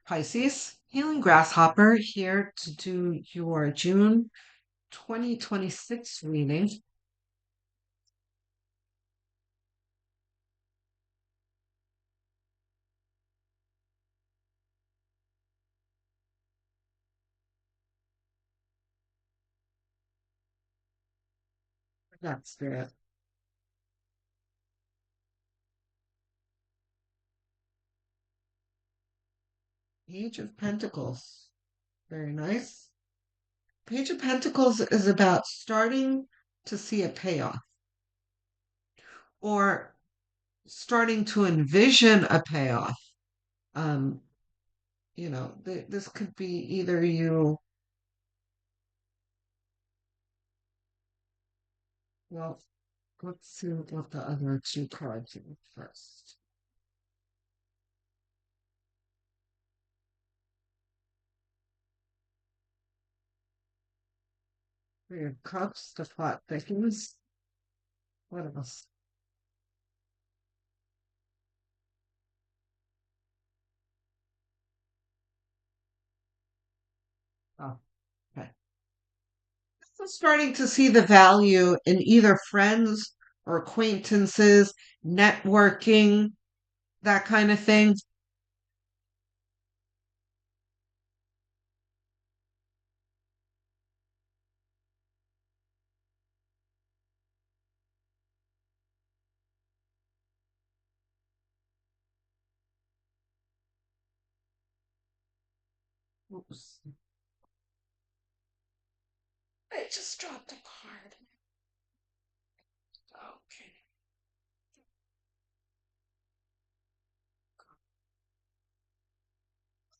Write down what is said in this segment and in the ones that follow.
Pisces, Healing Grasshopper here to do your June 2026 reading. That spirit. Page of Pentacles. Very nice. Page of Pentacles is about starting to see a payoff or starting to envision a payoff. Um, this could be either you, well, let's see what the other two cards are first. Three of Cups, the plot thickens. What else? Oh, okay. So starting to see the value in either friends or acquaintances, networking, that kind of thing. Oops. I just dropped a card. Okay.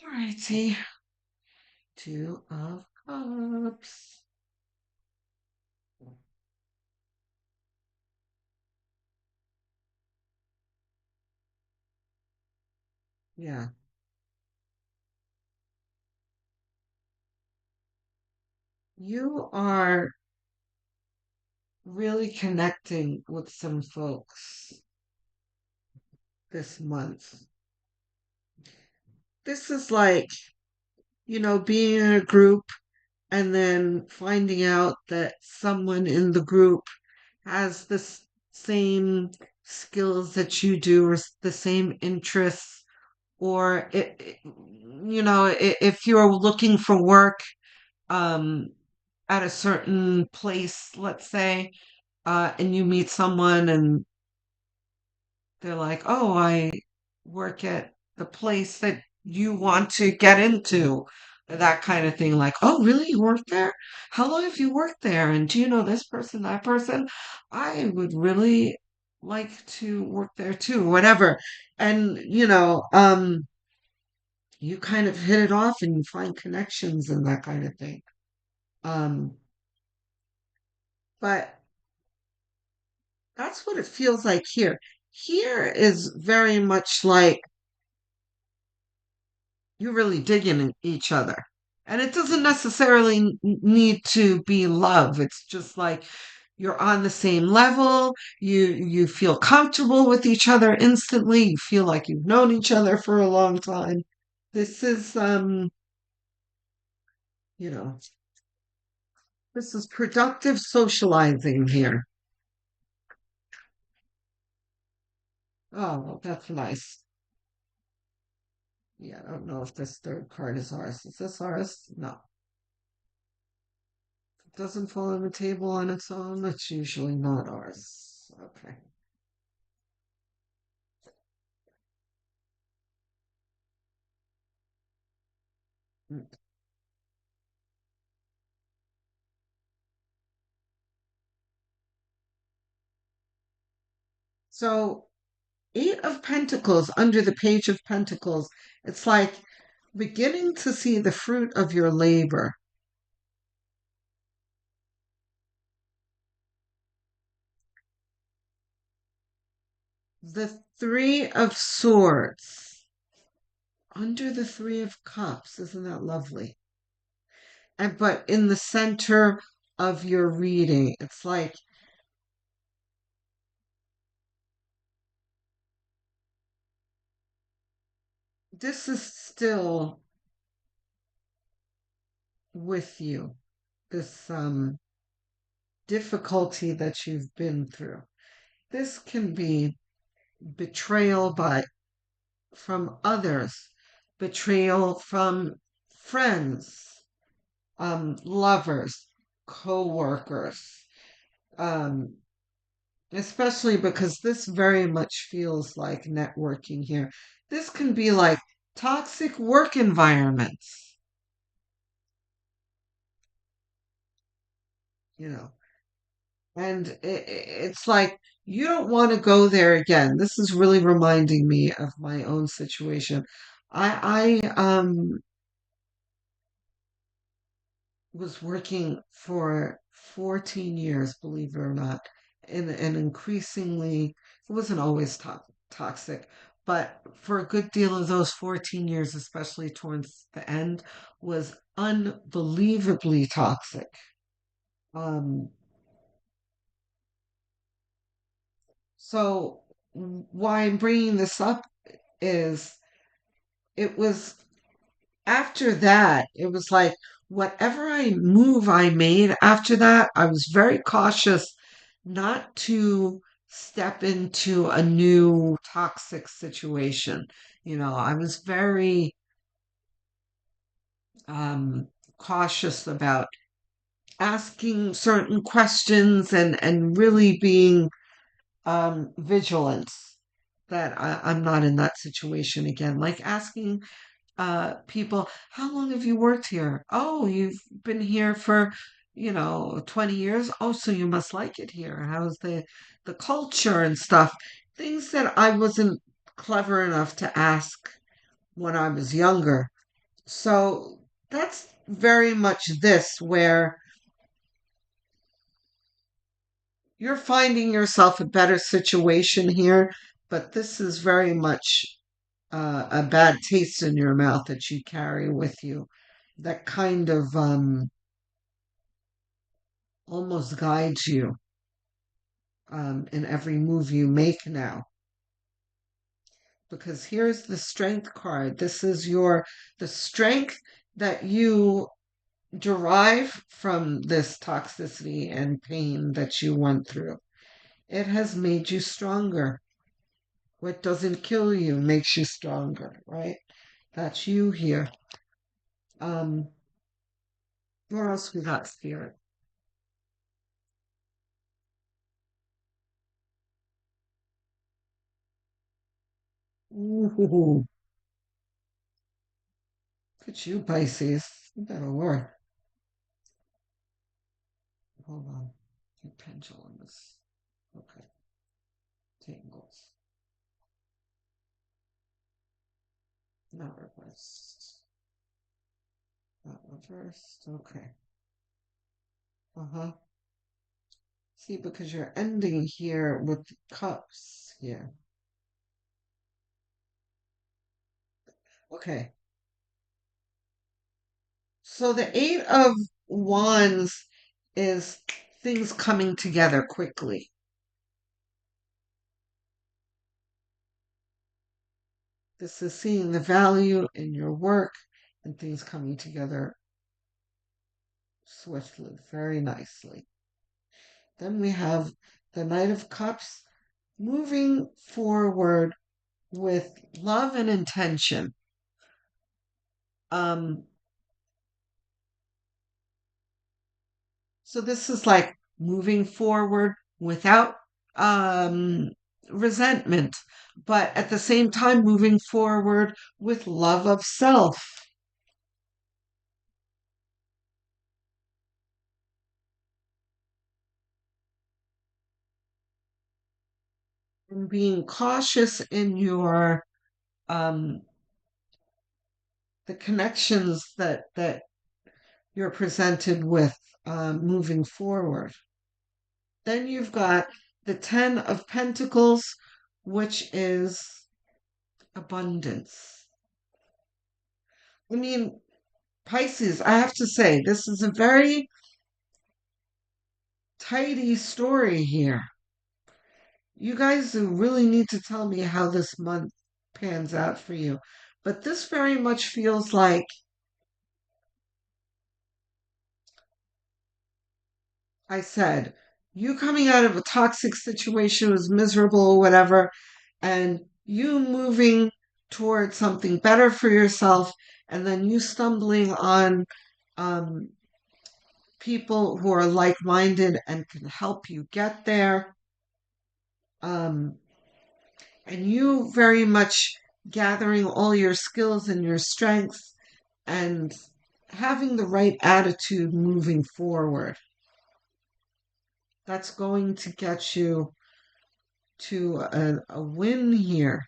Alrighty. Two of Cups. Yeah. You are really connecting with some folks this month. This is like, being in a group and then finding out that someone in the group has the same skills that you do or the same interests, or if you're looking for work um, at a certain place, let's say, and you meet someone and they're like, oh, I work at the place that you want to get into, that kind of thing. Like, oh, really? You work there? How long have you worked there? And do you know this person, that person? I would really like to work there too, whatever. And, you kind of hit it off and you find connections and that kind of thing. Um, but that's what it feels like here. Here is very much like you're really digging in each other. And it doesn't necessarily need to be love. It's just like you're on the same level. You feel comfortable with each other instantly. You feel like you've known each other for a long time. This is you know, this is productive socializing here. Oh, that's nice. Yeah, I don't know if this third card is ours. Is this ours? No. It doesn't fall on the table on its own. It's usually not ours. Okay. Mm. So, Eight of Pentacles under the Page of Pentacles. It's like beginning to see the fruit of your labor. The Three of Swords under the Three of Cups. Isn't that lovely? And but in the center of your reading, it's like this is still with you, this difficulty that you've been through. This can be betrayal by from others, betrayal from friends, lovers, co-workers, um, especially because this very much feels like networking here. This can be like toxic work environments, you know, and it's like you don't want to go there again. This is really reminding me of my own situation. I was working for 14 years, believe it or not, in an increasingly, it wasn't always toxic, but for a good deal of those 14 years, especially towards the end, was unbelievably toxic. Um, so why I'm bringing this up is it was after that, it was like whatever I made after that, I was very cautious not to step into a new toxic situation. I was very um, cautious about asking certain questions and really being vigilant that I'm not in that situation again. Like asking people, how long have you worked here? Oh, you've been here for, 20 years. Oh, so you must like it here. How's the culture and stuff? Things that I wasn't clever enough to ask when I was younger. So that's very much this, where you're finding yourself a better situation here, but this is very much a bad taste in your mouth that you carry with you that kind of almost guides you in every move you make now. Because here's the strength card. This is the strength that you derive from this toxicity and pain that you went through. It has made you stronger. What doesn't kill you makes you stronger, right? That's you here. Um, what else we got, Spirit? Ooh, look at you, Pisces. You better work. Hold on. Your pendulum is okay. Tangles. Not reversed. Not reversed. Okay. Uh-huh. See, because you're ending here with the cups here. Okay. So the Eight of Wands is things coming together quickly. This is seeing the value in your work and things coming together swiftly, very nicely. Then we have the Knight of Cups moving forward with love and intention. Um, so this is like moving forward without um, resentment, but at the same time moving forward with love of self and being cautious in your um, the connections that you're presented with moving forward. Then you've got the Ten of Pentacles, which is abundance. I mean, Pisces, I have to say, this is a very tidy story here. You guys really need to tell me how this month pans out for you But this very much feels like I said, you coming out of a toxic situation was miserable or whatever, and you moving towards something better for yourself, and then you stumbling on um, people who are like minded and can help you get there. Um, and you very much gathering all your skills and your strengths and having the right attitude moving forward. That's going to get you to a win here.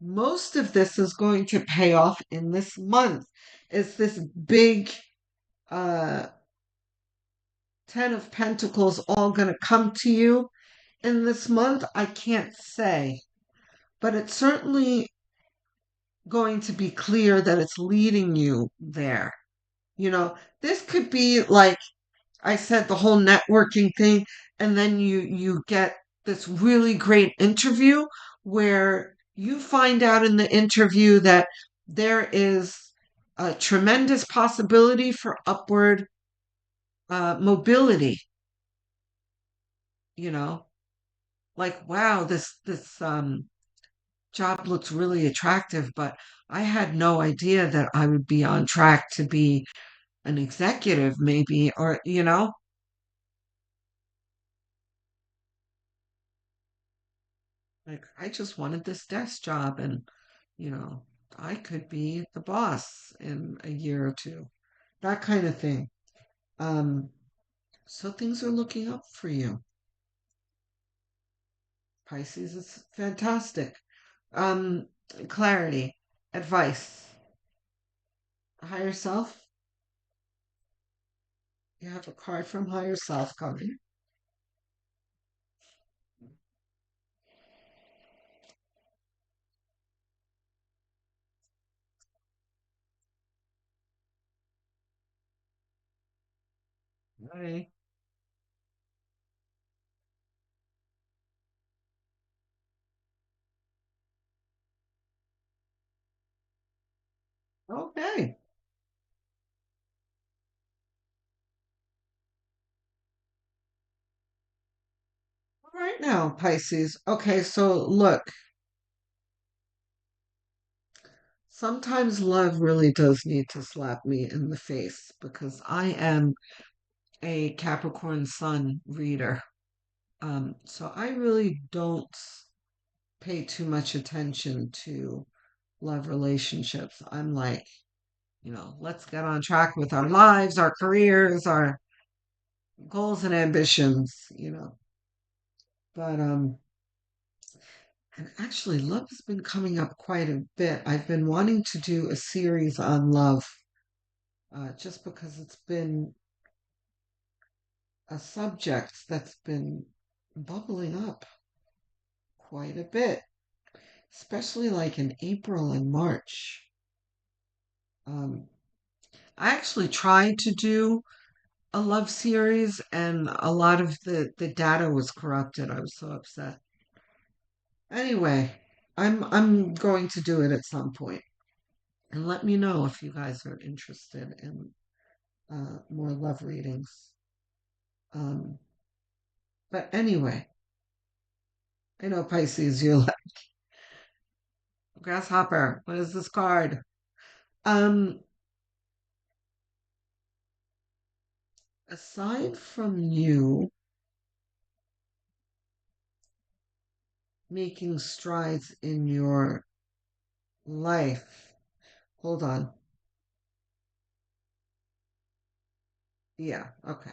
Most of this is going to pay off in this month. Is this big uh, Ten of Pentacles all going to come to you in this month? I can't say, but it's certainly going to be clear that it's leading you there. You know, this could be like I said, the whole networking thing, and then you get this really great interview where you find out in the interview that there is a tremendous possibility for upward mobility. You know, like wow, this job looks really attractive, but I had no idea that I would be on track to be an executive, maybe, or like I just wanted this desk job and you know, I could be the boss in a year or two. That kind of thing. Um, so things are looking up for you. Pisces is fantastic. Um, clarity, advice, higher self. You have a card from higher self coming. Okay. Okay. All right now, Pisces. Okay, so look, sometimes love really does need to slap me in the face because I am a Capricorn Sun reader. So I really don't pay too much attention to love relationships. I'm like, let's get on track with our lives, our careers, our goals and ambitions. But and actually love has been coming up quite a bit. I've been wanting to do a series on love, just because it's been a subject that's been bubbling up quite a bit, especially like in April and March. Um, I actually tried to do a love series and a lot of the data was corrupted. I was so upset. Anyway, I'm going to do it at some point. And let me know if you guys are interested in more love readings. Um, but anyway, I know Pisces, you're like grasshopper. What is this card? Um, aside from you making strides in your life, hold on. Yeah, okay.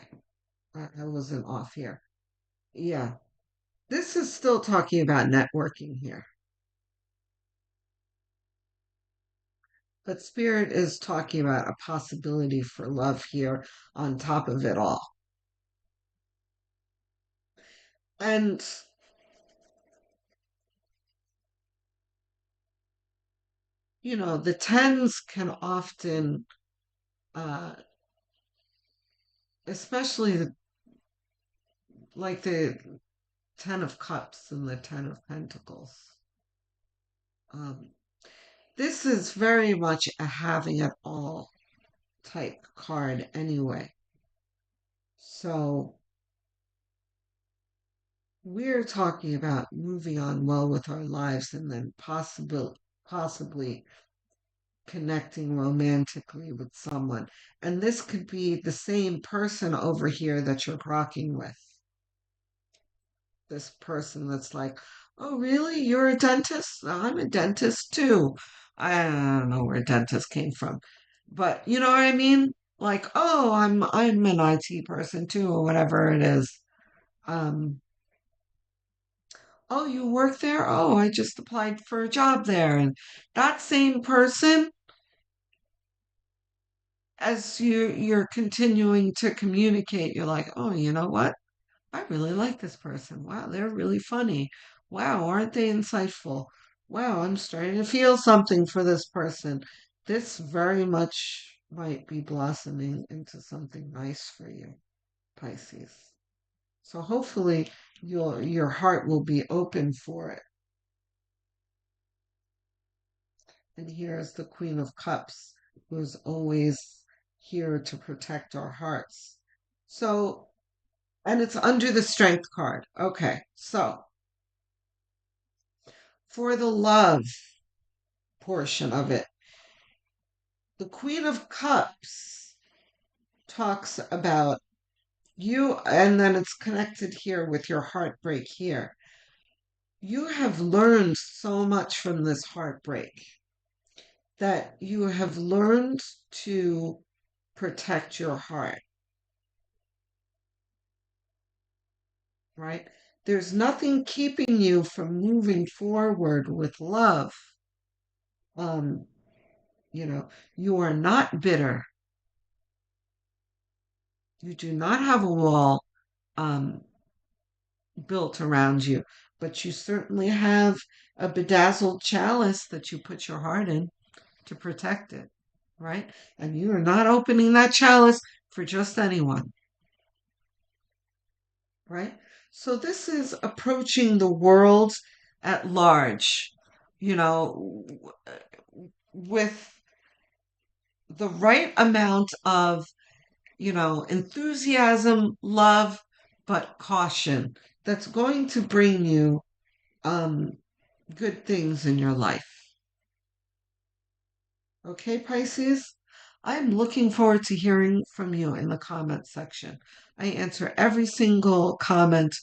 I wasn't off here. Yeah. This is still talking about networking here, but Spirit is talking about a possibility for love here on top of it all. And, the tens can often, uh, especially like the Ten of Cups and the Ten of Pentacles. Um, this is very much a having it all type card anyway. So we're talking about moving on well with our lives and then possibly connecting romantically with someone. And this could be the same person over here that you're rocking with. This person that's like, oh, really? You're a dentist? I'm a dentist too. I don't know where dentist came from. But you know what I mean? Like, oh, I'm an IT person too, or whatever it is. Um, oh, you work there? Oh, I just applied for a job there. And that same person, as you're continuing to communicate, you're like, oh, you know what? I really like this person. Wow, they're really funny. Wow, aren't they insightful? Wow, I'm starting to feel something for this person. This very much might be blossoming into something nice for you, Pisces. So hopefully your heart will be open for it. And here's the Queen of Cups, who's always here to protect our hearts. So, and it's under the Strength card. Okay, so for the love portion of it, the Queen of Cups talks about you, and then it's connected here with your heartbreak here. You have learned so much from this heartbreak that you have learned to protect your heart, right? There's nothing keeping you from moving forward with love. Um, you are not bitter. You do not have a wall um, built around you, but you certainly have a bedazzled chalice that you put your heart in to protect it, right? And you are not opening that chalice for just anyone, right? So this is approaching the world at large, you know, with the right amount of, enthusiasm, love, but caution that's going to bring you um, good things in your life. Okay, Pisces? I'm looking forward to hearing from you in the comment section. I answer every single comment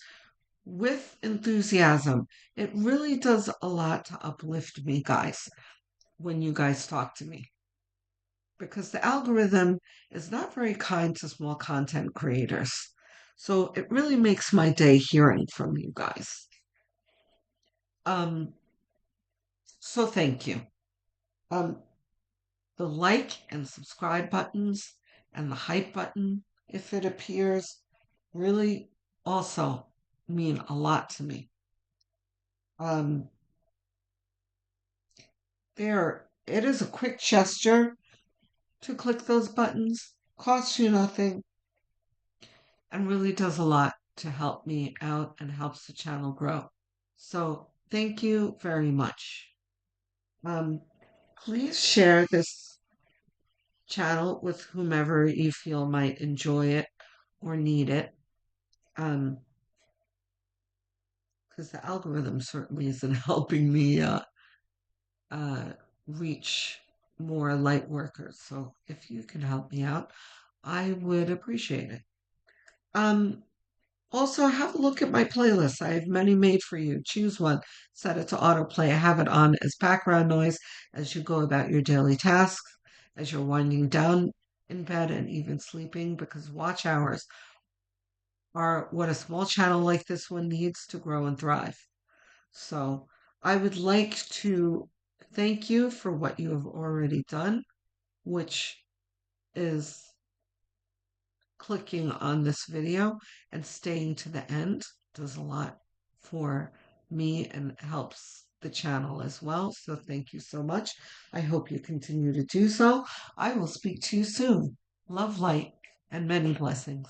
with enthusiasm. It really does a lot to uplift me, guys, when you guys talk to me. Because the algorithm is not very kind to small content creators. So it really makes my day hearing from you guys. Um, so thank you. Um, the like and subscribe buttons and the hype button, if it appears, really also mean a lot to me. It is a quick gesture to click those buttons, costs you nothing, and really does a lot to help me out and helps the channel grow. So thank you very much. Um, please share this channel with whomever you feel might enjoy it or need it. Because the algorithm certainly isn't helping me uh, reach more light workers. So if you can help me out, I would appreciate it. Um, Also, have a look at my playlist. I have many made for you. Choose one, set it to autoplay, have it on as background noise as you go about your daily tasks, as you're winding down in bed and even sleeping, because watch hours are what a small channel like this one needs to grow and thrive. So I would like to thank you for what you have already done, which is clicking on this video and staying to the end does a lot for me and helps the channel as well. So thank you so much. I hope you continue to do so. I will speak to you soon. Love, light, and many blessings.